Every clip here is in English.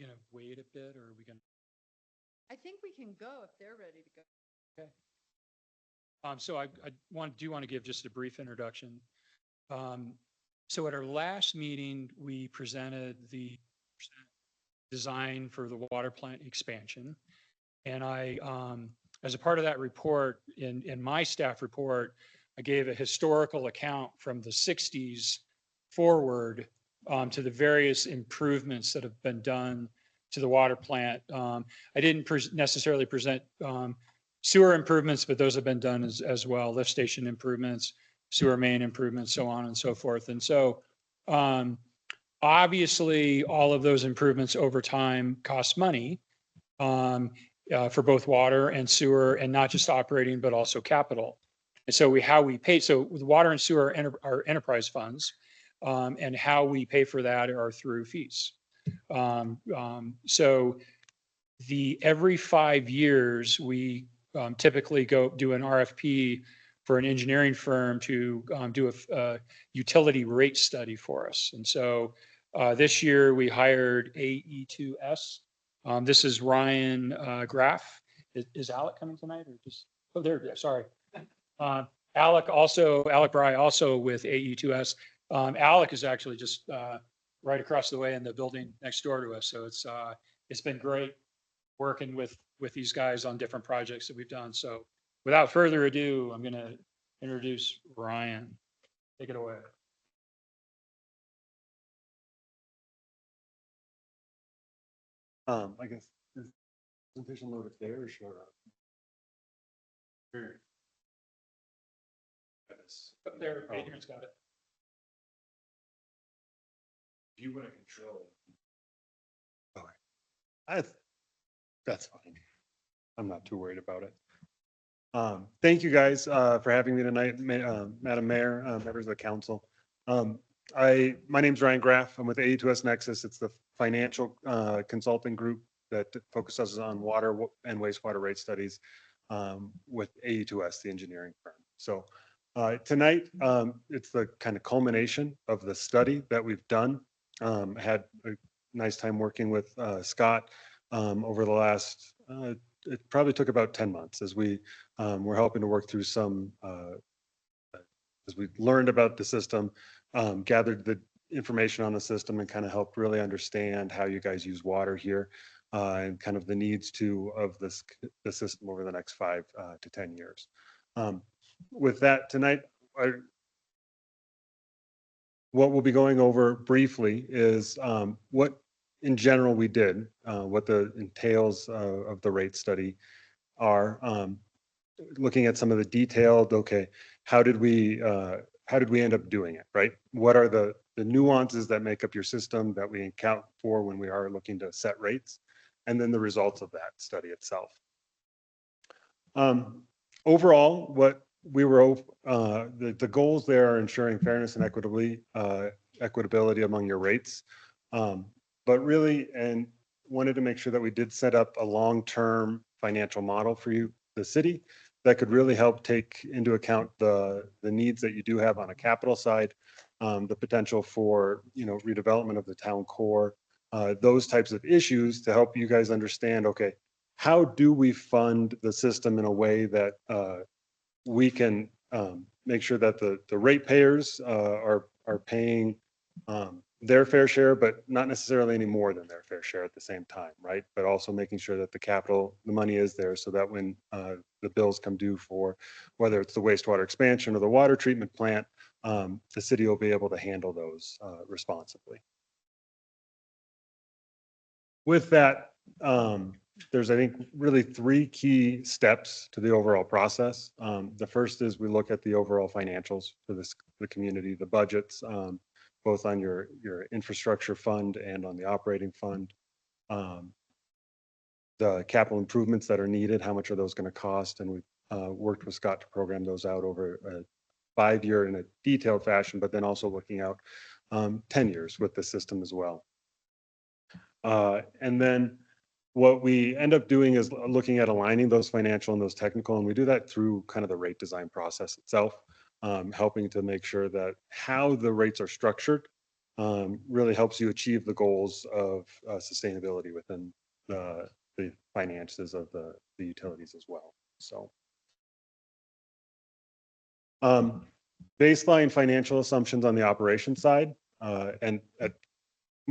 going to wait a bit, or are we going to? I think we can go if they're ready to go. Okay. So I do want to give just a brief introduction. So at our last meeting, we presented the design for the water plant expansion. And as a part of that report, in my staff report, I gave a historical account from the 60s forward to the various improvements that have been done to the water plant. I didn't necessarily present sewer improvements, but those have been done as well, lift station improvements, sewer main improvements, so on and so forth. And so obviously all of those improvements over time cost money for both water and sewer, and not just operating, but also capital. And so how we pay, so with water and sewer are enterprise funds, and how we pay for that are through fees. So every 5 years, we typically do an RFP for an engineering firm to do a utility rate study for us. And so this year we hired AE2S. This is Ryan Graff. Is Alec coming tonight, or just? Oh, there. Sorry. Alec Bry also with AE2S. Alec is actually just right across the way in the building next door to us. So it's been great working with these guys on different projects that we've done. So without further ado, I'm going to introduce Ryan. Take it away. I guess is presentation loaded there or show up? Here. Up there, Adrian's got it. If you want to control it. Okay. That's fine. I'm not too worried about it. Thank you guys for having me tonight, Madam Mayor, members of the council. My name's Ryan Graff. I'm with AE2S Nexus. It's the financial consulting group that focuses on water and wastewater rate studies with AE2S, the engineering firm. So tonight, it's the kind of culmination of the study that we've done. Had a nice time working with Scott over the last, it probably took about 10 months as we were helping to work through some, as we learned about the system, gathered the information on the system and kind of helped really understand how you guys use water here and kind of the needs of the system over the next 5 to 10 years. With that tonight, what we'll be going over briefly is what in general we did, what the entails of the rate study are, looking at some of the detailed, okay, how did we end up doing it, right? What are the nuances that make up your system that we account for when we are looking to set rates, and then the results of that study itself. Overall, what we were, the goals there are ensuring fairness and equitability among your rates, but really, and wanted to make sure that we did set up a long-term financial model for you, the city, that could really help take into account the needs that you do have on a capital side, the potential for redevelopment of the town core, those types of issues to help you guys understand, okay, how do we fund the system in a way that we can make sure that the ratepayers are paying their fair share, but not necessarily any more than their fair share at the same time, right? But also making sure that the money is there so that when the bills come due for whether it's the wastewater expansion or the water treatment plant, the city will be able to handle those responsibly. With that, there's, I think, really 3 key steps to the overall process. The first is we look at the overall financials for the community, the budgets, both on your infrastructure fund and on the operating fund. The capital improvements that are needed, how much are those going to cost? And we've worked with Scott to program those out over a 5-year in a detailed fashion, but then also looking out 10 years with the system as well. And then what we end up doing is looking at aligning those financial and those technical, and we do that through kind of the rate design process itself, helping to make sure that how the rates are structured really helps you achieve the goals of sustainability within the finances of the utilities as well. So baseline financial assumptions on the operation side, and I'm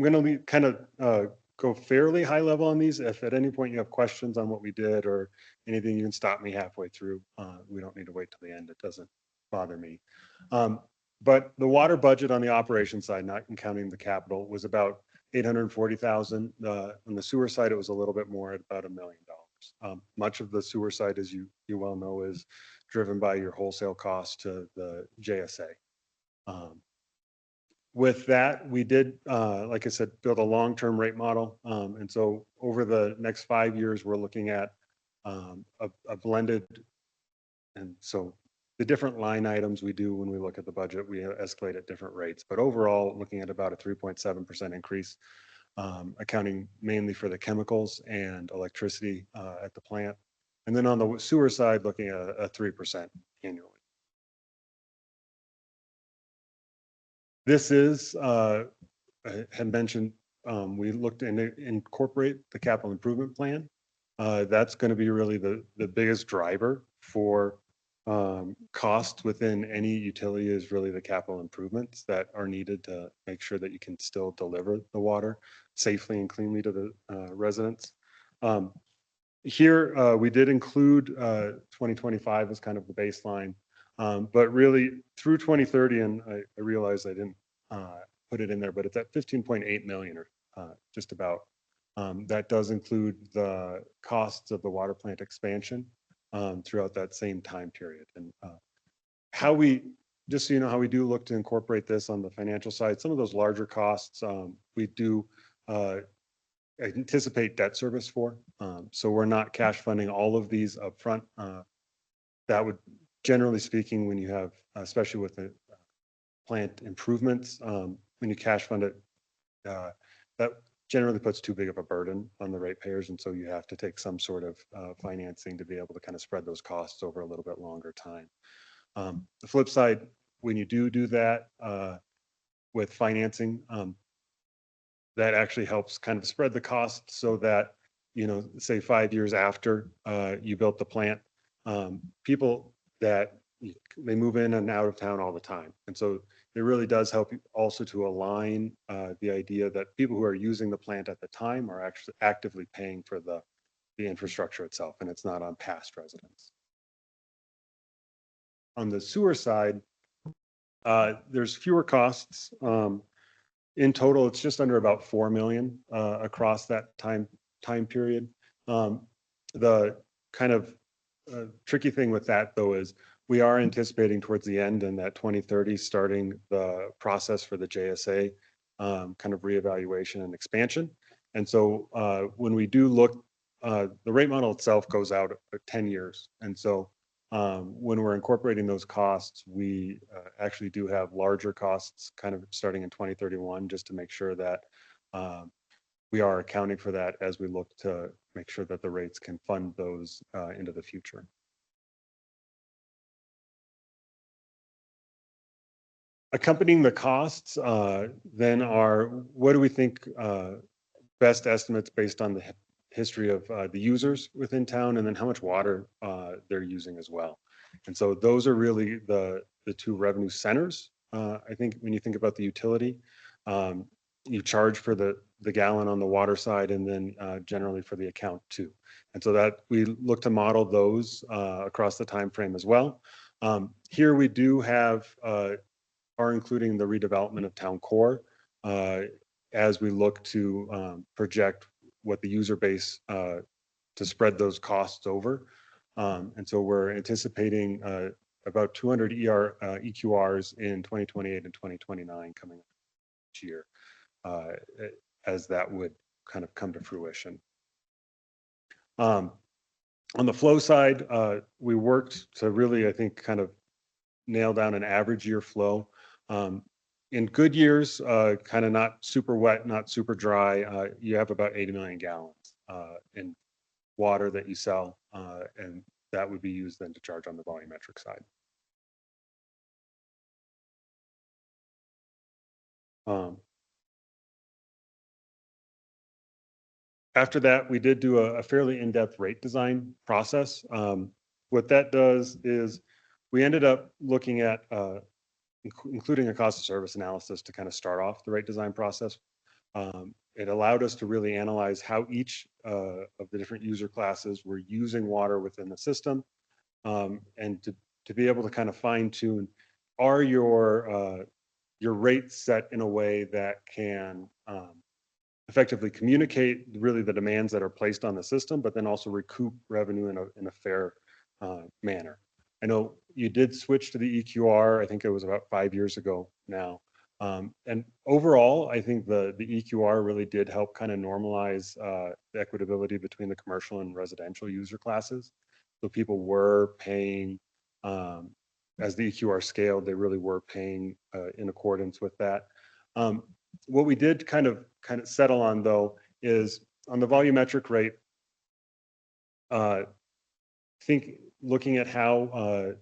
going to kind of go fairly high level on these. If at any point you have questions on what we did or anything, you can stop me halfway through. We don't need to wait till the end. It doesn't bother me. But the water budget on the operation side, not counting the capital, was about 840,000. On the sewer side, it was a little bit more at about $1 million. Much of the sewer side, as you well know, is driven by your wholesale costs to the JSA. With that, we did, like I said, build a long-term rate model. And so over the next 5 years, we're looking at a blended. And so the different line items we do when we look at the budget, we escalate at different rates. But overall, looking at about a 3.7% increase, accounting mainly for the chemicals and electricity at the plant. And then on the sewer side, looking at a 3% annually. This is, I had mentioned, we looked to incorporate the capital improvement plan. That's going to be really the biggest driver for cost within any utility is really the capital improvements that are needed to make sure that you can still deliver the water safely and cleanly to the residents. Here, we did include 2025 as kind of the baseline. But really through 2030, and I realized I didn't put it in there, but it's at 15.8 million or just about. That does include the costs of the water plant expansion throughout that same time period. And how we, just so you know, how we do look to incorporate this on the financial side, some of those larger costs we do anticipate debt service for. So we're not cash funding all of these upfront. That would, generally speaking, when you have, especially with the plant improvements, when you cash fund it, that generally puts too big of a burden on the ratepayers. And so you have to take some sort of financing to be able to kind of spread those costs over a little bit longer time. The flip side, when you do that with financing, that actually helps kind of spread the cost so that, you know, say 5 years after you built the plant, people that they move in and out of town all the time. And so it really does help you also to align the idea that people who are using the plant at the time are actually actively paying for the infrastructure itself, and it's not on past residents. On the sewer side, there's fewer costs. In total, it's just under about 4 million across that time period. The kind of tricky thing with that, though, is we are anticipating towards the end and that 2030 starting the process for the JSA kind of reevaluation and expansion. And so when we do look, the rate model itself goes out 10 years. And so when we're incorporating those costs, we actually do have larger costs kind of starting in 2031, just to make sure that we are accounting for that as we look to make sure that the rates can fund those into the future. Accompanying the costs then are, what do we think best estimates based on the history of the users within town, and then how much water they're using as well. And so those are really the two revenue centers. I think when you think about the utility, you charge for the gallon on the water side, and then generally for the account too. And so that we look to model those across the time frame as well. Here we do have are including the redevelopment of town core as we look to project what the user base to spread those costs over. And so we're anticipating about 200 EQRs in 2028 and 2029 coming each year as that would kind of come to fruition. On the flow side, we worked to really, I think, kind of nail down an average year flow. In good years, kind of not super wet, not super dry, you have about 80 million gallons in water that you sell, and that would be used then to charge on the volumetric side. After that, we did do a fairly in-depth rate design process. What that does is we ended up looking at including a cost of service analysis to kind of start off the rate design process. It allowed us to really analyze how each of the different user classes were using water within the system, and to be able to kind of fine tune, are your rates set in a way that can effectively communicate really the demands that are placed on the system, but then also recoup revenue in a fair manner. I know you did switch to the EQR. I think it was about 5 years ago now. And overall, I think the EQR really did help kind of normalize the equitability between the commercial and residential user classes. So people were paying, as the EQR scaled, they really were paying in accordance with that. What we did kind of settle on though is on the volumetric rate, looking at how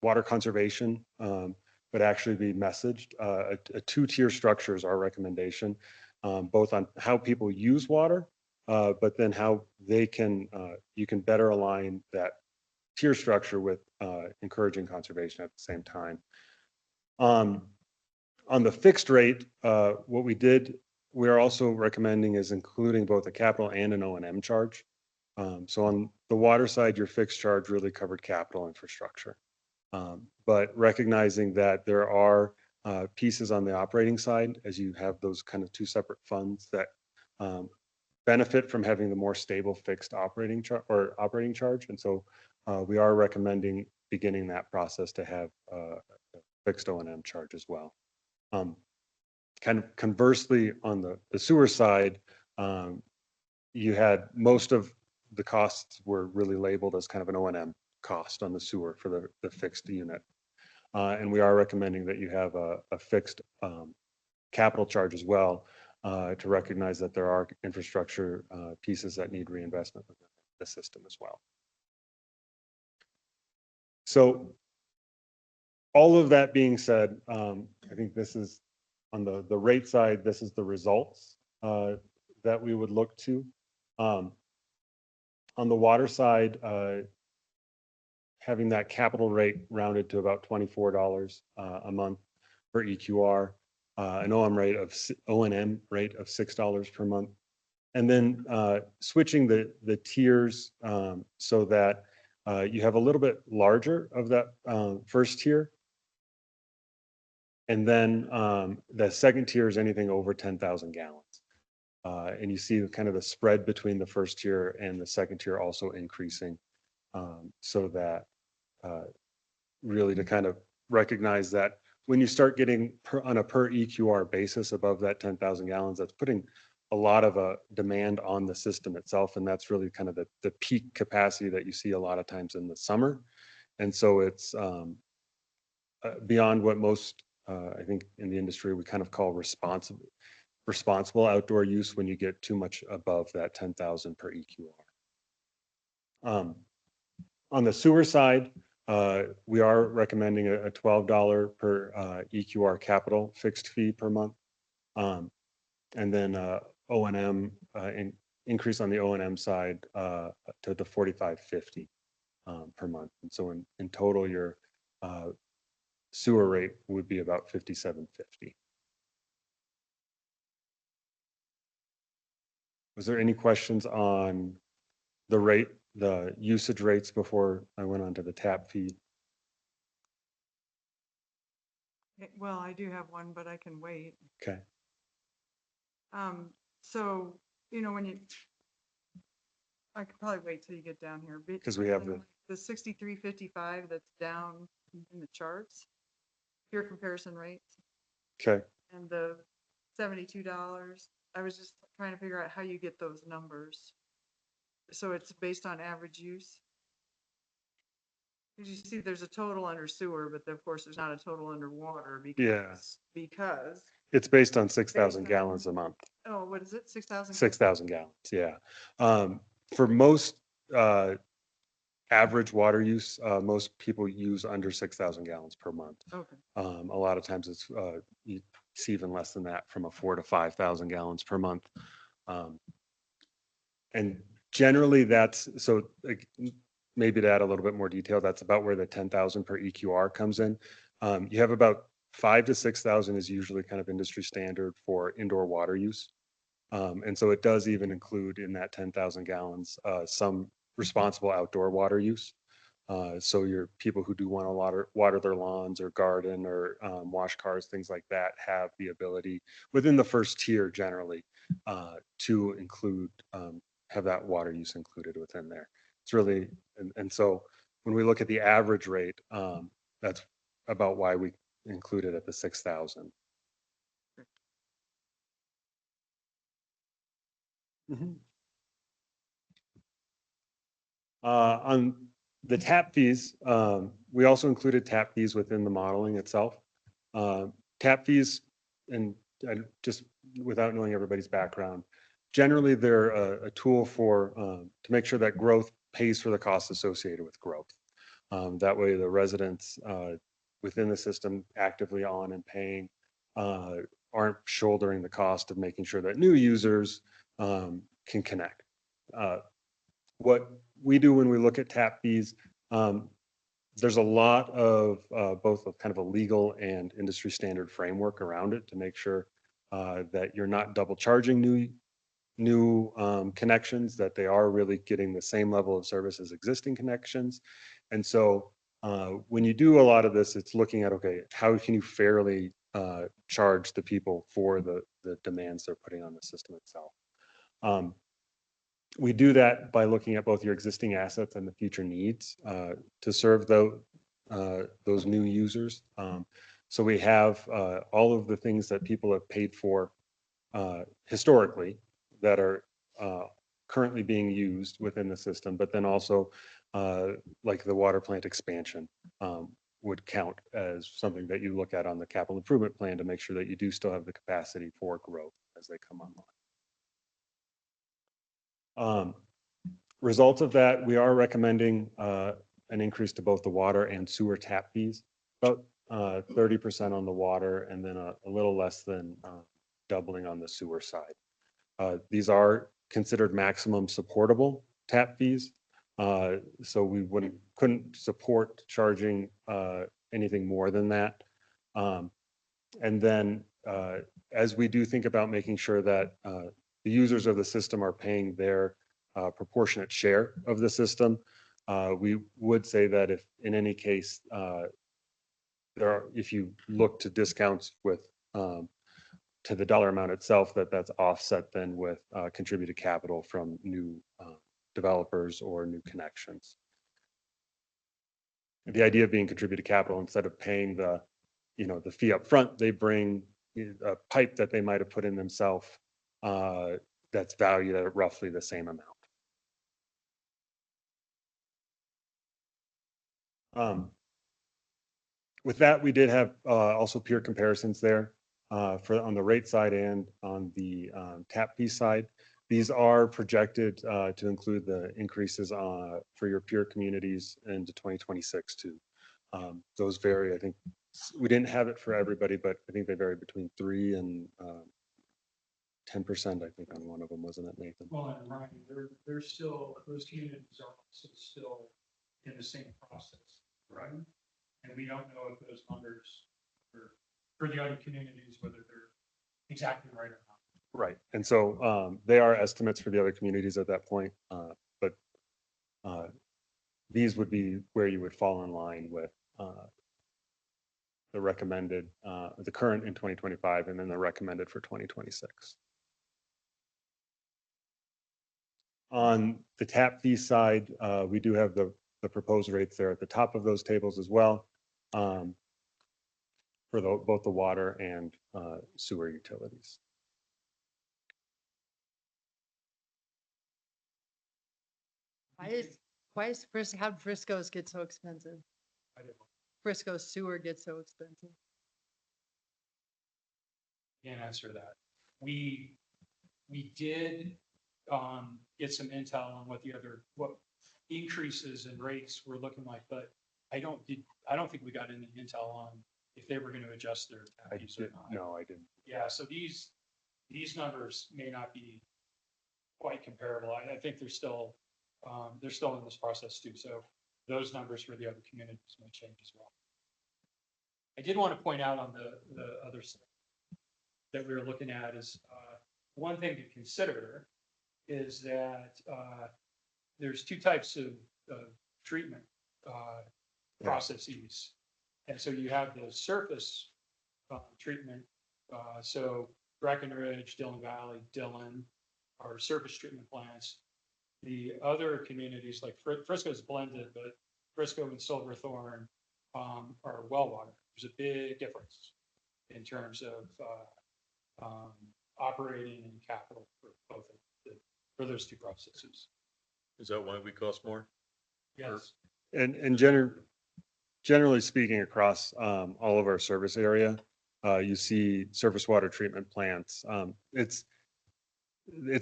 water conservation would actually be messaged. A two-tier structure is our recommendation, both on how people use water, but then how they you can better align that tier structure with encouraging conservation at the same time. On the fixed rate, what we are also recommending is including both a capital and an O&M charge. So on the water side, your fixed charge really covered capital infrastructure. But recognizing that there are pieces on the operating side, as you have those kind of two separate funds that benefit from having the more stable fixed operating charge. And so we are recommending beginning that process to have a fixed O&M charge as well. Kind of conversely, on the sewer side, you had most of the costs were really labeled as kind of an O&M cost on the sewer for the fixed unit. And we are recommending that you have a fixed capital charge as well, to recognize that there are infrastructure pieces that need reinvestment within the system as well. So all of that being said, I think this is on the rate side, this is the results that we would look to. On the water side, having that capital rate rounded to about $24 a month for EQR, an O&M rate of $6 per month, and then switching the tiers so that you have a little bit larger of that first tier. And then the second tier is anything over 10,000 gallons. And you see kind of the spread between the first tier and the second tier also increasing, so that really to kind of recognize that when you start getting on a per EQR basis above that 10,000 gallons, that's putting a lot of demand on the system itself. And that's really kind of the peak capacity that you see a lot of times in the summer. And so it's beyond what most, I think in the industry, we kind of call responsible outdoor use when you get too much above that 10,000 per EQR. On the sewer side, we are recommending a $12 per EQR capital fixed fee per month. And then O&M, increase on the O&M side to the $45.50 per month. And so in total, your sewer rate would be about $57.50. Was there any questions on the usage rates before I went on to the tap fee? Well, I do have one, but I can wait. Okay. So, I could probably wait till you get down here. Because we have the 63.55 that's down in the charts, pure comparison rates, okay. and the $72. I was just trying to figure out how you get those numbers. So it's based on average use. Did you see there's a total under sewer, but of course there's not a total under water because it's based on 6,000 gallons a month. Oh, what is it? 6,000? 6,000 gallons. Yeah. For most average water use, most people use under 6,000 gallons per month. Okay. A lot of times it's even less than that, from a 4,000 to 5,000 gallons per month. And generally that's, so like, maybe to add a little bit more detail, that's about where the 10,000 per EQR comes in. You have about 5 to 6,000 is usually kind of industry standard for indoor water use. And so it does even include in that 10,000 gallons, some responsible outdoor water use. So your people who do want to water their lawns or garden or wash cars, things like that, have the ability within the first tier generally to include, have that water use included within there. It's really, and so when we look at the average rate, that's about why we include it at the 6,000. On the tap fees, we also included tap fees within the modeling itself. Tap fees, and just without knowing everybody's background, generally they're a tool for to make sure that growth pays for the costs associated with growth. That way the residents within the system actively on and paying aren't shouldering the cost of making sure that new users can connect. What we do when we look at tap fees, there's a lot of both of kind of a legal and industry standard framework around it to make sure that you're not double charging new connections, that they are really getting the same level of service as existing connections. And so when you do a lot of this, it's looking at, okay, how can you fairly charge the people for the demands they're putting on the system itself? We do that by looking at both your existing assets and the future needs to serve those new users. So we have all of the things that people have paid for historically that are currently being used within the system, but then also like the water plant expansion would count as something that you look at on the capital improvement plan to make sure that you do still have the capacity for growth as they come online. Result of that, we are recommending an increase to both the water and sewer tap fees, about 30% on the water and then a little less than doubling on the sewer side. These are considered maximum supportable tap fees. So we couldn't support charging anything more than that. And then as we do think about making sure that the users of the system are paying their proportionate share of the system, we would say that if in any case if you look to discounts with to the dollar amount itself, that's offset then with contributed capital from new developers or new connections. The idea of being contributed capital, instead of paying the fee up front, they bring a pipe that they might have put in themselves that's valued at roughly the same amount. With that, we did have also peer comparisons there for on the rate side and on the tap fee side. These are projected to include the increases for your peer communities into 2026 too. Those vary. I think we didn't have it for everybody, but I think they vary between 3 and 10%. I think on one of them, wasn't it, Nathan? Well, and Ryan, they're still, those communities are also still in the same process, right? And we don't know if those numbers are for the other communities, whether they're exactly right or not. Right. And so they are estimates for the other communities at that point. But these would be where you would fall in line with the recommended, the current in 2025, and then the recommended for 2026. On the tap fee side, we do have the proposed rates there at the top of those tables as well for both the water and sewer utilities. How did Frisco's get so expensive? I don't know. Frisco's sewer gets so expensive. Can't answer that. We did get some intel on what increases in rates were looking like, but I don't think we got any intel on if they were going to adjust their tap fees or not. No, I didn't. Yeah, so these numbers may not be quite comparable. I think they're still in this process too. So those numbers for the other communities may change as well. I did want to point out on the other side that we were looking at is, one thing to consider is that, there's two types of treatment, processes. And so you have the surface, treatment, so Breckenridge, Dillon Valley, Dillon are surface treatment plants. The other communities like Frisco's blended, but Frisco and Silverthorne, are well water. There's a big difference in terms of, operating and capital for both of for those two processes. Is that why we cost more? Yes. And generally speaking, across all of our service area, you see surface water treatment plants. It's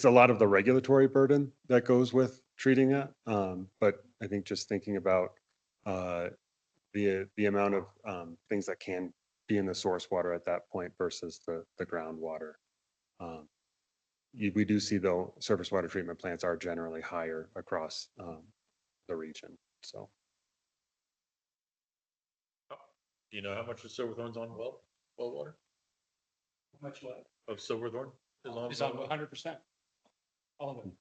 a lot of the regulatory burden that goes with treating it. But I think just thinking about the amount of things that can be in the source water at that point versus the groundwater. We do see though surface water treatment plants are generally higher across the region. So Do you know how much of Silverthorne's on well water? How much what? Of Silverthorne Is on 100%. All of it.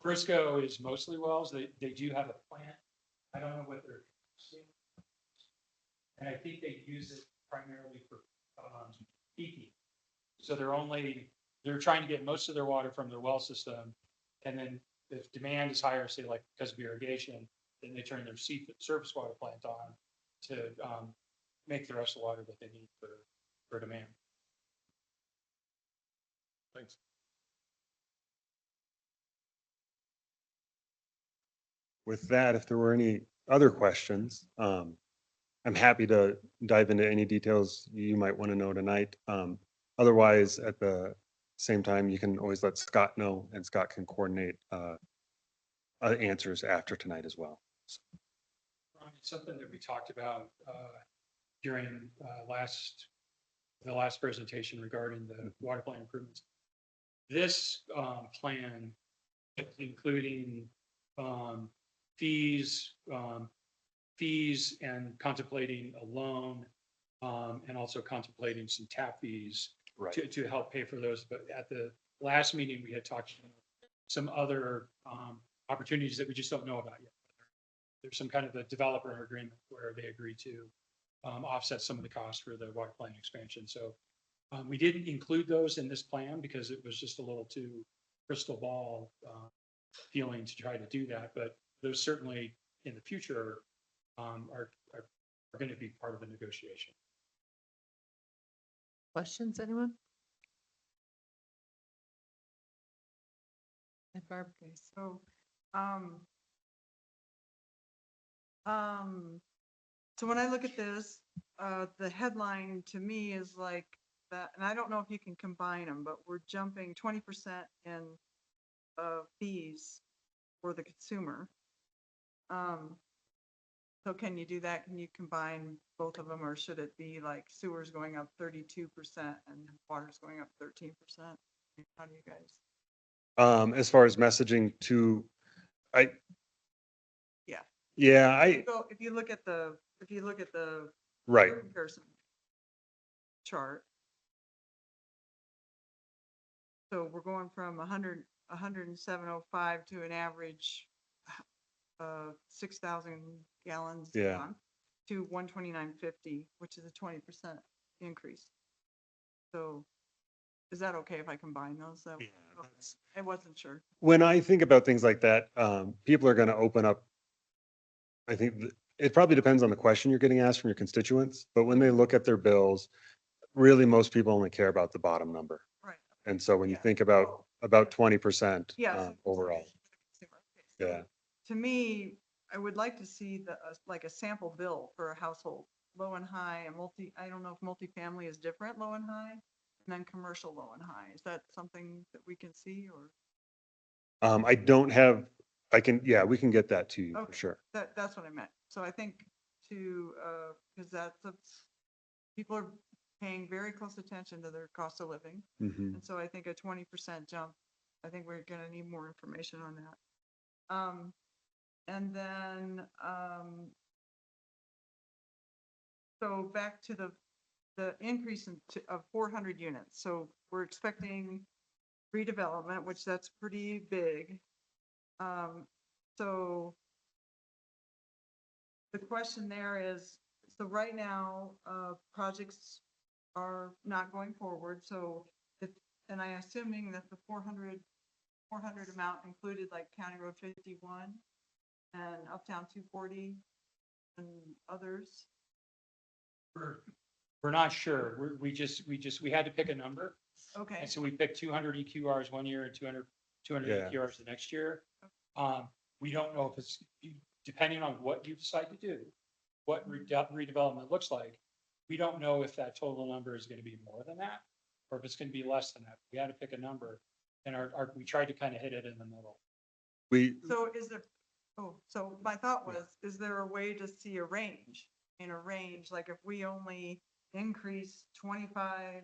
Frisco is mostly wells. They do have a plant. I don't know what they're using. And I think they use it primarily for peaking. So they're trying to get most of their water from their well system. And then if demand is higher, say like because of irrigation, then they turn their surface water plant on to make the rest of the water that they need for demand. Thanks. with that, if there were any other questions, I'm happy to dive into any details you might want to know tonight. Otherwise, at the same time, you can always let Scott know and Scott can coordinate answers after tonight as well. It's something that we talked about during the last presentation regarding the water plant improvements. This plan, including fees and contemplating a loan, and also contemplating some tap fees Right. to help pay for those. But at the last meeting, we had talked about some other opportunities that we just don't know about yet. There's some kind of a developer agreement where they agree to offset some of the costs for the water plant expansion. So we didn't include those in this plan because it was just a little too crystal ball feeling to try to do that. But those certainly in the future are going to be part of the negotiation. Questions, anyone? And Barb, okay, so, so when I look at this, the headline to me is like that, and I don't know if you can combine them, but we're jumping 20% in fees for the consumer. So can you do that? Can you combine both of them, or should it be like sewers going up 32% and water's going up 13%? How do you guys? As far as messaging to, Yeah. yeah, If you look at the right. comparison chart. So we're going from 107.05 to an average 6,000 gallons a Yeah. month to 129.50, which is a 20% increase. So is that okay if I combine those? Yeah, Okay. that's- I wasn't sure. When I think about things like that, people are going to open up. I think it probably depends on the question you're getting asked from your constituents, but when they look at their bills, really most people only care about the bottom number. Right. And so when you Yeah. think about 20% Yes. overall, Okay, so yeah. to me, I would like to see like a sample bill for a household, low and high, I don't know if multifamily is different, low and high, and then commercial low and high. Is that something that we can see, or? I don't have, yeah, we can get that to you for Okay. sure. That's what I meant. So I think because that's, people are paying very close attention to their cost of living. Mhm. And so I think a 20% jump I think we're gonna need more information on that. And then, so back to the increase of 400 units. So we're expecting redevelopment, which that's pretty big. So the question there is, so right now, projects are not going forward. So if, and I assuming that the 400 amount included like County Road 51 and Uptown 240 and others. We're not sure. We had to pick a number. Okay, And so we picked 200 EQRs one year and 200 Yeah. EQRs the next year. We don't know if it's, depending on what you decide to do, what redevelopment looks like. We don't know if that total number is going to be more than that, or if it's going to be less than that. We had to pick a number, and we tried to kind of hit it in the middle. We, so is there, so my thought was, is there a way to see a range? In a range, like if we only increase 25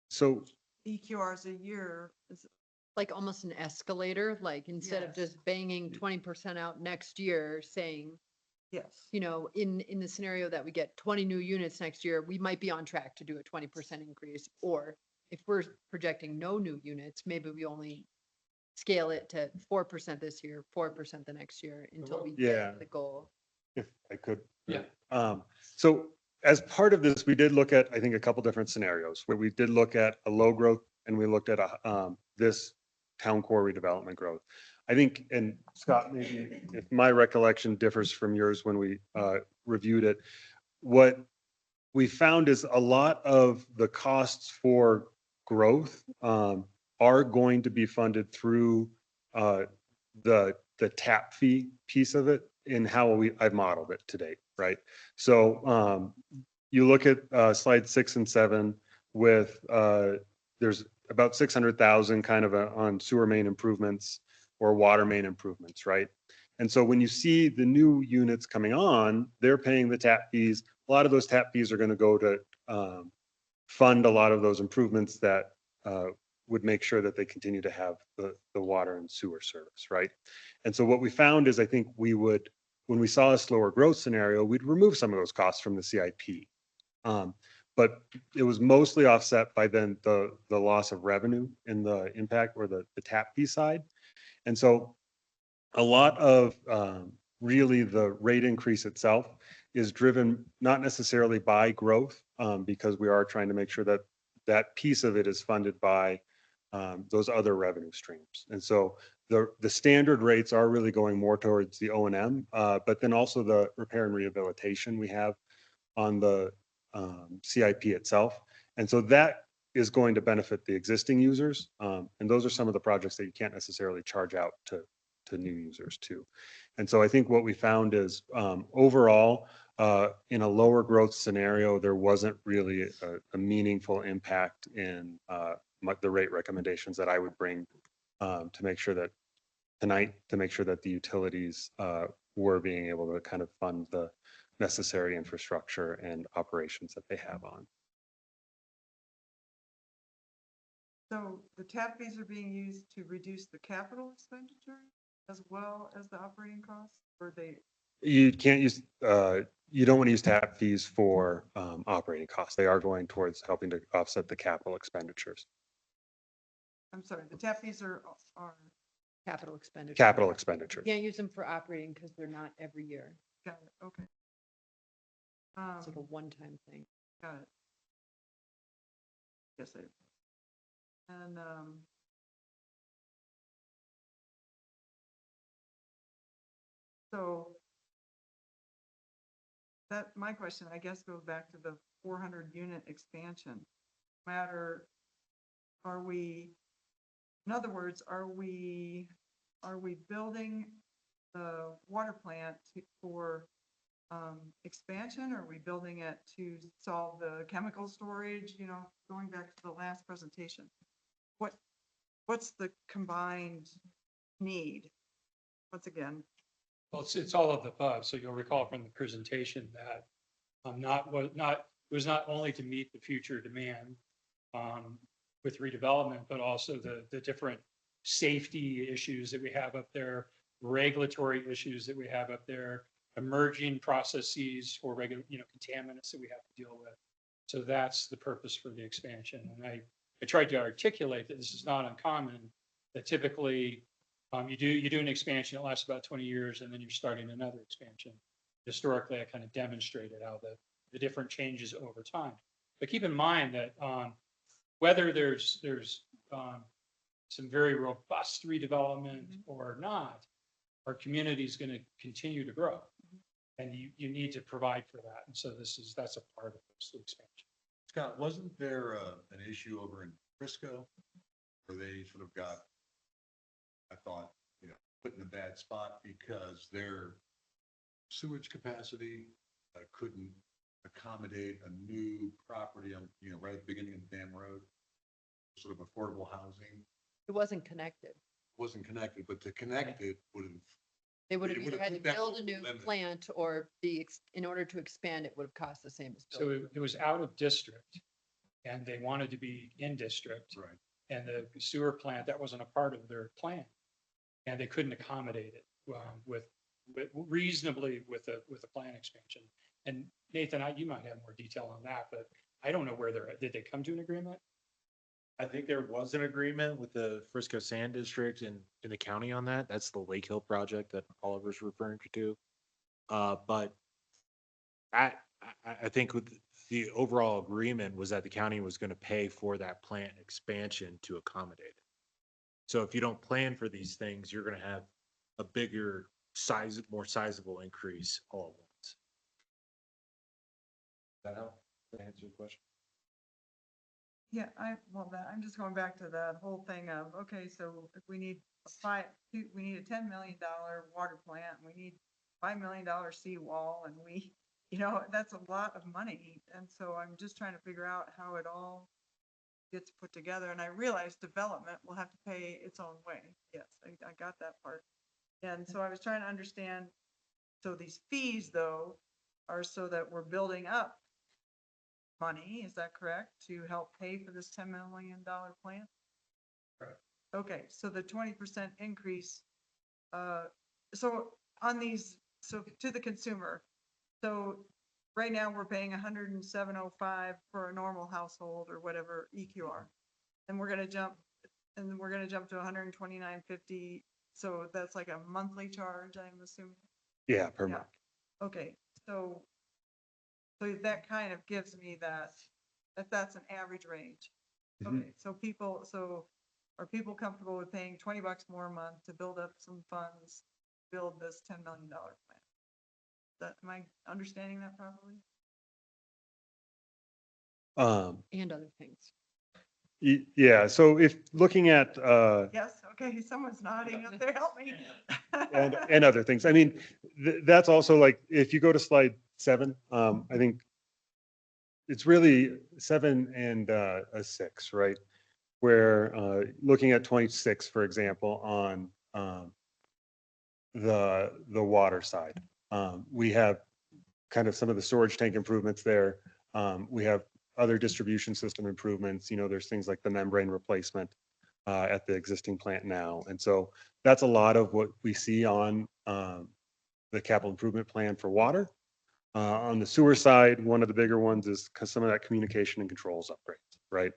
so EQRs a year, is, Like almost an escalator, like instead of Yes. just banging 20% out next year, saying, yes. you know, in the scenario that we get 20 new units next year, we might be on track to do a 20% increase. Or if we're projecting no new units, maybe we only scale it to 4% this year, 4% the next year until we Yeah. get the goal. if I could. Yeah. So as part of this, we did look at, I think, a couple different scenarios where we did look at a low growth and we looked at this town core redevelopment growth. I think, and Scott, maybe if my recollection differs from yours when we reviewed it, what we found is a lot of the costs for growth are going to be funded through the tap fee piece of it in how I've modeled it to date, right? So you look at slide 6 and 7 with there's about 600,000 kind of on sewer main improvements or water main improvements, right? And so when you see the new units coming on, they're paying the tap fees. A lot of those tap fees are going to go to fund a lot of those improvements that would make sure that they continue to have the water and sewer service, right? And so what we found is I think we would, when we saw a slower growth scenario, we'd remove some of those costs from the CIP. But it was mostly offset by then the loss of revenue in the impact or the tap fee side. And so a lot of really the rate increase itself is driven not necessarily by growth, because we are trying to make sure that that piece of it is funded by those other revenue streams. And so the standard rates are really going more towards the O&M, but then also the repair and rehabilitation we have on the CIP itself. And so that is going to benefit the existing users. And those are some of the projects that you can't necessarily charge out to new users too. And so I think what we found is overall, in a lower growth scenario, there wasn't really a meaningful impact in the rate recommendations that I would bring to make sure that tonight, to make sure that the utilities were being able to kind of fund the necessary infrastructure and operations that they have on. So the tap fees are being used to reduce the capital expenditure as well as the operating costs, or they? You can't use, you don't want to use tap fees for operating costs. They are going towards helping to offset the capital expenditures. I'm sorry, the tap fees are Capital expenditure. Capital You expenditures. can't use them for operating because they're not every year. got it, okay. It's like a one-time thing. Got it. Yes, I. And, so that, my question, I guess, goes back to the 400 unit expansion. Matter, are we, in other words, are we building the water plant for expansion? Or are we building it to solve the chemical storage, you know, going back to the last presentation? What's the combined need? Once again, Well, it's all of the above. So you'll recall from the presentation that it was not only to meet the future demand, with redevelopment, but also the different safety issues that we have up there, regulatory issues that we have up there, emerging processes or regular, contaminants that we have to deal with. So that's the purpose for the expansion. And I tried to articulate that this is not uncommon, that typically you do an expansion, it lasts about 20 years, and then you're starting another expansion. Historically, I kind of demonstrated how the different changes over time. But keep in mind that whether there's some very robust redevelopment or not, our community is going to continue to grow. And you need to provide for that. And so that's a part of this expansion. Scott, wasn't there an issue over in Frisco where they sort of got, I thought, put in a bad spot because their sewage capacity couldn't accommodate a new property on, right at the beginning of the dam road, sort of affordable housing, It wasn't connected. wasn't connected, but to connect it would have. They would have It either would've had to put that build a new limit. plant or in order to expand, it would have cost the same as So building. it was out of district and they wanted to be in district. Right. And the sewer plant, that wasn't a part of their plan. And they couldn't accommodate it with reasonably with a plan expansion. And Nathan, you might have more detail on that, but I don't know where they're at. Did they come to an agreement? I think there was an agreement with the Frisco Sand District and in the county on that. That's the Lake Hill project that Oliver's referring to. But I think with the overall agreement was that the county was going to pay for that plant expansion to accommodate it. So if you don't plan for these things, you're going to have a bigger size, more sizable increase all at once. That help? That answer your question? Yeah, I'm just going back to that whole thing of, okay, so if we need we need a $10 million water plant, we need $5 million seawall, and that's a lot of money. And so I'm just trying to figure out how it all gets put together. And I realize development will have to pay its own way. Yes, I got that part. And so I was trying to understand, so these fees though, are so that we're building up money, is that correct? To help pay for this $10 million plan? Right. Okay, so the 20% increase, so on these, so to the consumer, so right now we're paying 107.05 for a normal household or whatever EQR. And we're gonna jump to 129.50, so that's like a monthly charge, I'm assuming? Yeah, per Yeah. month. Okay, so that kind of gives me that's an average range. Mhm. Okay, so are people comfortable with paying $20 more a month to build up some funds, build this $10 million plan? Am I understanding that properly? And other things. Yeah, so if looking at, Yes, okay, someone's nodding up there, help me. and other things, I mean, that's also like, if you go to slide 7, I think it's really 7 and a 6, right? Where, looking at 26, for example, on, the water side, we have kind of some of the storage tank improvements there. We have other distribution system improvements, there's things like the membrane replacement at the existing plant now. And so that's a lot of what we see on the capital improvement plan for water. On the sewer side, one of the bigger ones is some of that communication and controls upgrades, right?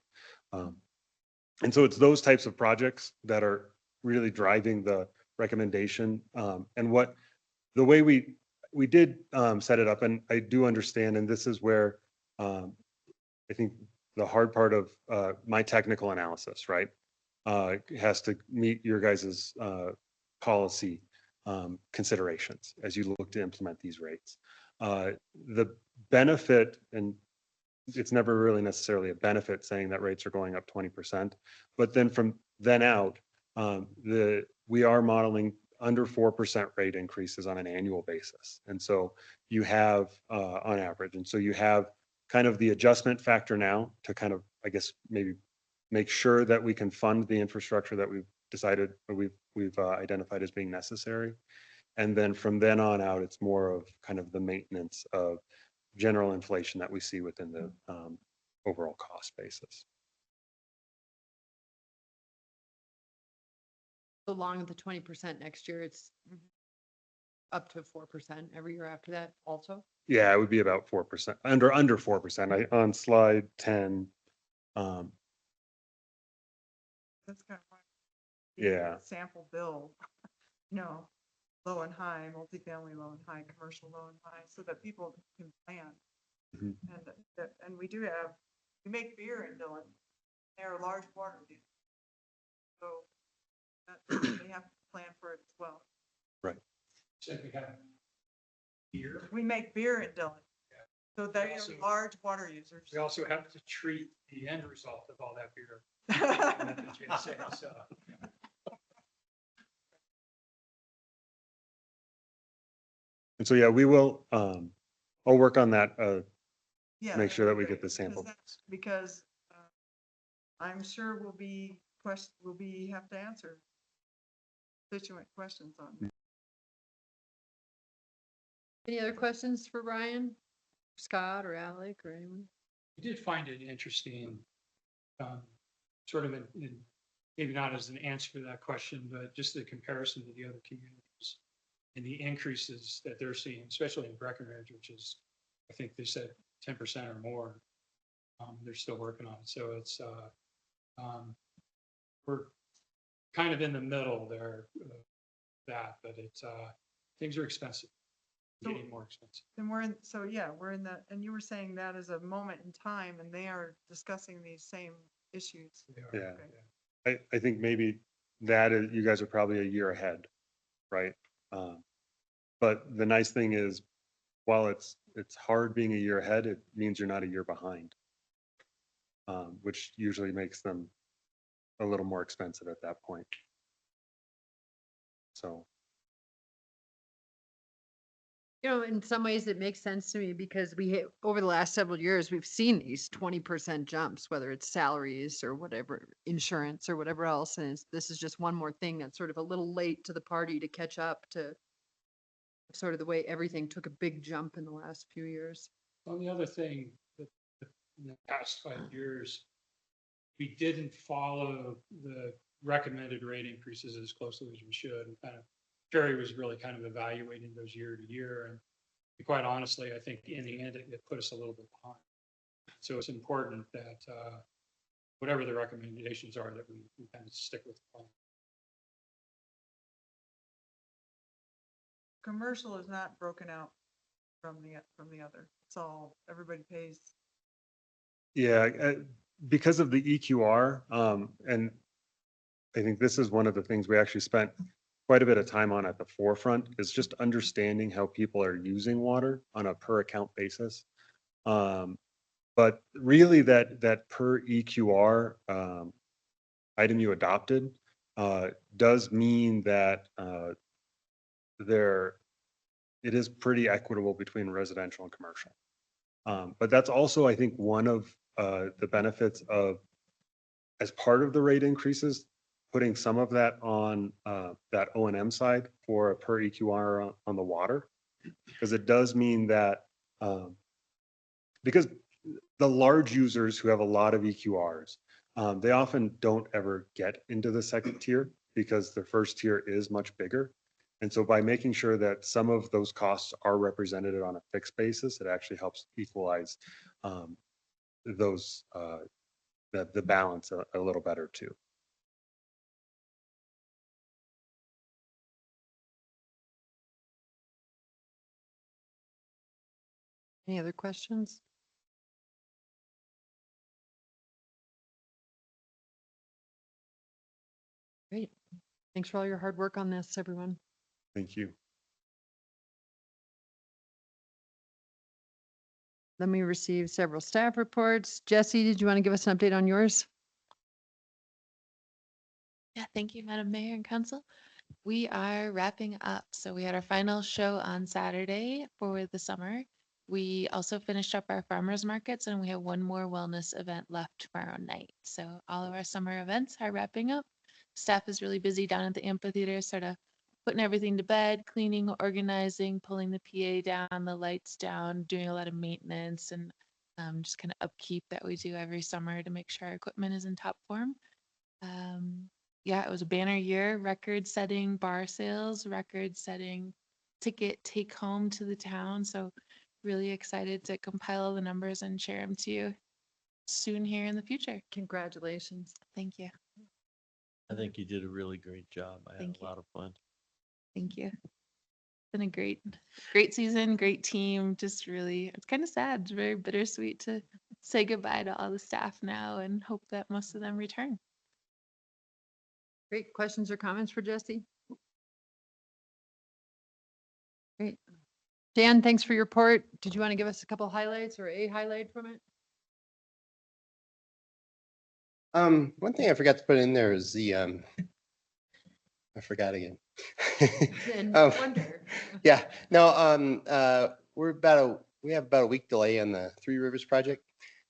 And so it's those types of projects that are really driving the recommendation. And the way we did set it up, and I do understand, and this is where I think the hard part of my technical analysis, right, has to meet your guys's policy considerations as you look to implement these rates. The benefit, and it's never really necessarily a benefit saying that rates are going up 20%, but then from then out, we are modeling under 4% rate increases on an annual basis. And so you have on average, and so you have kind of the adjustment factor now to kind of, I guess, maybe make sure that we can fund the infrastructure that we've decided or we've identified as being necessary. And then from then on out, it's more of kind of the maintenance of general inflation that we see within the overall cost basis. So long with the 20% next year, it's up to 4% every year after that also. Yeah, it would be about 4%, under 4%. On slide 10. That's kind of. Yeah. Sample bill, no, low and high, multifamily low and high, commercial low and high, so that people can plan. Mhm. And we do have, we make beer in Dillon, they're a large water use. So they have to plan for it as well. Said we have beer. We make beer in Dillon. So they are also- large water users. We also have to treat the end result of all that beer. So, And so, yeah, we will, I'll work on that, Yeah, make that'd sure be that we great, get the sample. Because I'm sure we'll be have to answer constituent questions on that. Any other questions for Ryan, Scott, or Alec, or anyone? I did find it interesting, sort of maybe not as an answer to that question, but just the comparison to the other communities and the increases that they're seeing, especially in Breckenridge, which is, I think they said 10% or more. They're still working on it. So it's, we're kind of in the middle there, but it's, things are expensive, So- getting more expensive. And we're in, so yeah, we're in the, and you were saying that is a moment in time and they are discussing these same issues. They are, Yeah. I think maybe that is, you guys are probably a year ahead, right? But the nice thing is, while it's hard being a year ahead, it means you're not a year behind. Which usually makes them a little more expensive at that point. So, You know, in some ways it makes sense to me because over the last several years, we've seen these 20% jumps, whether it's salaries or whatever, insurance or whatever else. And this is just one more thing that's sort of a little late to the party to catch up to sort of the way everything took a big jump in the last few years. Well, the other thing that in the past 5 years, we didn't follow the recommended rate increases as closely as we should. And kind of, Jerry was really kind of evaluating those year to year. And quite honestly, I think in the end, it put us a little bit behind. So it's important that whatever the recommendations are, that we kind of stick with the plan. Commercial is not broken out from the other. It's all, everybody pays. yeah, because of the EQR, and I think this is one of the things we actually spent quite a bit of time on at the forefront, is just understanding how people are using water on a per account basis. But really that per EQR item you adopted does mean that it is pretty equitable between residential and commercial. But that's also, I think, one of the benefits of, as part of the rate increases, putting some of that on that O&M side for a per EQR on the water, because it does mean that because the large users who have a lot of EQRs, they often don't ever get into the second tier because the first tier is much bigger. And so by making sure that some of those costs are represented on a fixed basis, it actually helps equalize those the balance a little better too. Any other questions? Great. Thanks for all your hard work on this, everyone. Thank you. Then we received several staff reports. Jesse, did you want to give us an update on yours? Yeah, thank you, Madam Mayor and Council. We are wrapping up. So we had our final show on Saturday for the summer. We also finished up our farmers markets and we have one more wellness event left tomorrow night. So all of our summer events are wrapping up. Staff is really busy down at the amphitheater, sort of putting everything to bed, cleaning, organizing, pulling the PA down, the lights down, doing a lot of maintenance and just kind of upkeep that we do every summer to make sure our equipment is in top form. yeah, it was a banner year, record-setting bar sales, record-setting ticket take home to the town. So really excited to compile the numbers and share them to you soon here in the future. Congratulations. Thank you. I think you did a really great job. I had Thank a you. lot of fun. Thank you. It's been a great season, great team. Just really, it's kind of sad. It's very bittersweet to say goodbye to all the staff now and hope that most of them return. Great. Questions or comments for Jesse? Great. Dan, thanks for your report. Did you want to give us a couple highlights or a highlight from it? One thing I forgot to put in there is the, I forgot again. And Um, wonder. Yeah, no, we have about a week delay on the Three Rivers project.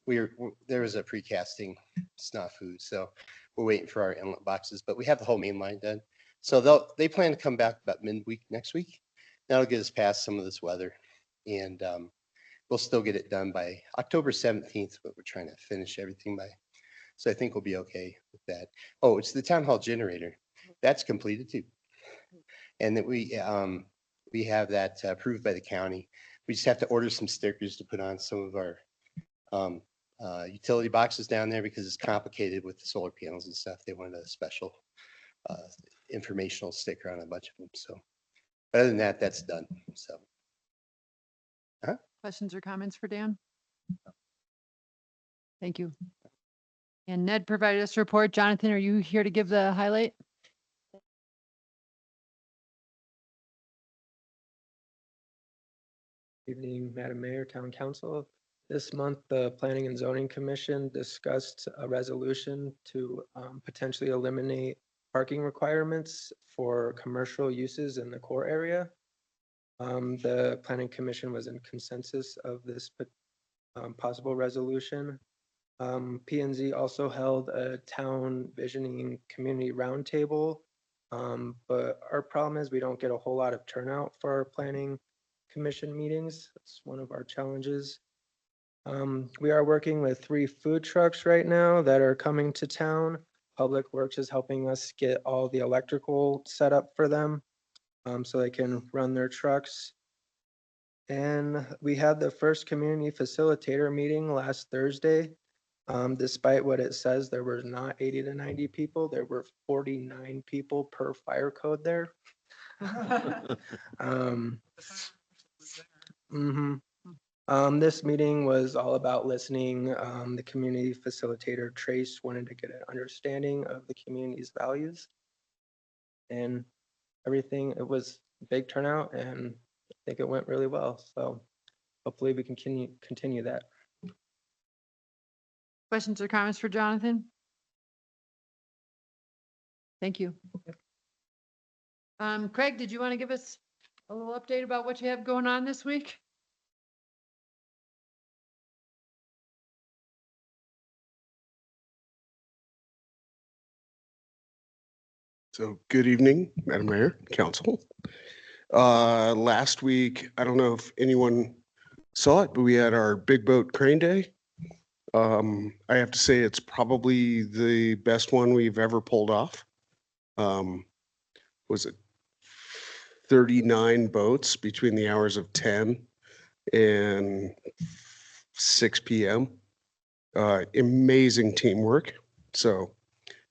There was a precasting snafu, so we're waiting for our inlet boxes, but we have the whole main line done. So they plan to come back about midweek next week. That'll get us past some of this weather, and we'll still get it done by October 17th, but we're trying to finish everything by. So I think we'll be okay with that. Oh, it's the town hall generator. That's completed too. And that we have that approved by the county. We just have to order some stickers to put on some of our utility boxes down there because it's complicated with the solar panels and stuff. They wanted a special informational sticker on a bunch of them. So but other than that, that's done. So. Questions or comments for Dan? Thank you. And Ned provided us a report. Jonathan, are you here to give the highlight? Evening, Madam Mayor, Town Council. This month, the Planning and Zoning Commission discussed a resolution to potentially eliminate parking requirements for commercial uses in the core area. The Planning Commission was in consensus of this possible resolution. P&Z also held a town visioning community roundtable, but our problem is we don't get a whole lot of turnout for our planning commission meetings. It's one of our challenges. We are working with 3 food trucks right now that are coming to town. Public Works is helping us get all the electrical set up for them so they can run their trucks. And we had the first community facilitator meeting last Thursday. Despite what it says, there were not 80 to 90 people. There were 49 people per fire code there. This meeting was all about listening. The community facilitator, Trace, wanted to get an understanding of the community's values. And everything, it was a big turnout and I think it went really well. So hopefully we can continue that. Questions or comments for Jonathan? Thank you. Craig, did you want to give us a little update about what you have going on this week? So good evening, Madam Mayor, Council. Last week, I don't know if anyone saw it, but we had our big boat crane day. I have to say it's probably the best one we've ever pulled off. Was it 39 boats between the hours of 10 and 6 p.m. Amazing teamwork. So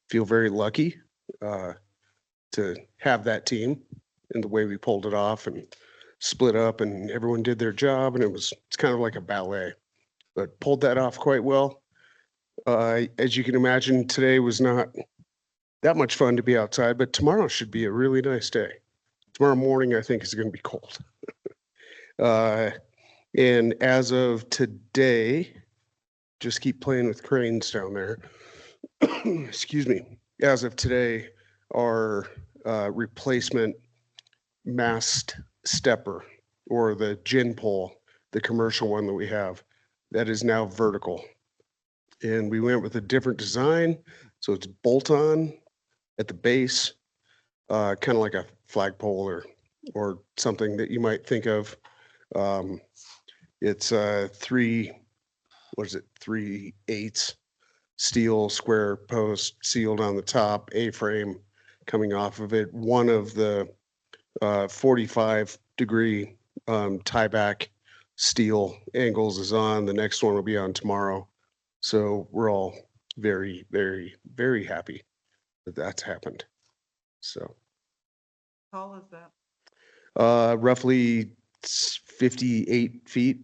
feel very lucky to have that team and the way we pulled it off and split up and everyone did their job and it's kind of like a ballet, but pulled that off quite well. As you can imagine, today was not that much fun to be outside, but tomorrow should be a really nice day. Tomorrow morning, I think is going to be cold. And as of today, just keep playing with cranes down there. Excuse me. As of today, our replacement mast stepper or the gin pole, the commercial one that we have, that is now vertical. And we went with a different design. So it's bolt-on at the base, kind of like a flagpole or something that you might think of. It's 3/8 steel square post sealed on the top, A-frame coming off of it. One of the 45-degree tieback steel angles is on. The next one will be on tomorrow. So we're all very, very, very happy that that's happened. So How tall is that? roughly 58 feet.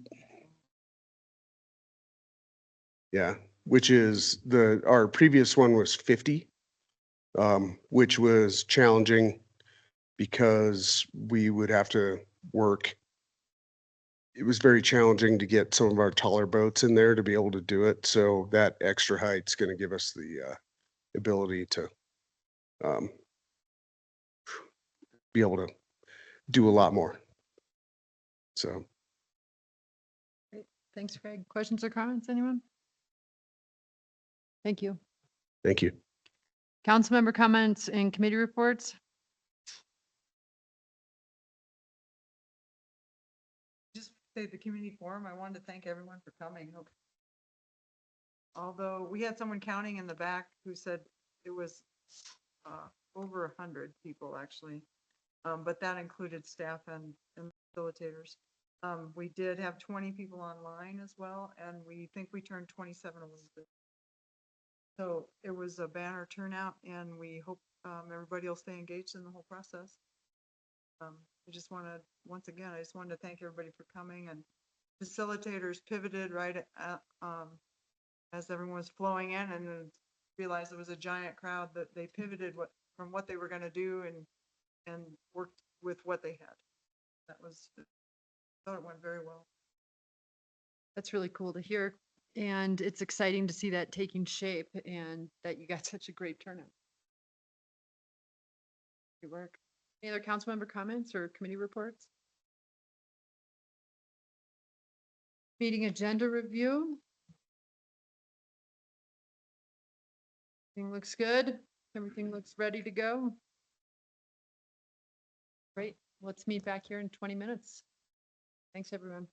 Yeah, which is our previous one was 50, which was challenging because we would have to work. It was very challenging to get some of our taller boats in there to be able to do it. So that extra height's going to give us the ability to be able to do a lot more. So Great. Thanks, Craig. Questions or comments, anyone? Thank you. thank you. Council member comments and committee reports? Just say the community forum, I wanted to thank everyone for coming. Although we had someone counting in the back who said it was over 100 people actually, but that included staff and facilitators. We did have 20 people online as well, and we think we turned 27 a little bit. So it was a banner turnout, and we hope everybody will stay engaged in the whole process. I just want to, once again, I just wanted to thank everybody for coming, and facilitators pivoted right as everyone was flowing in, and then realized it was a giant crowd, that they pivoted from what they were going to do and worked with what they had. That was, I thought it went very well. That's really cool to hear. And it's exciting to see that taking shape and that you got such a great turnout. Good work. Any other council member comments or committee reports? Meeting agenda review. Everything looks good. Everything looks ready to go. Great. Let's meet back here in 20 minutes. Thanks, everyone.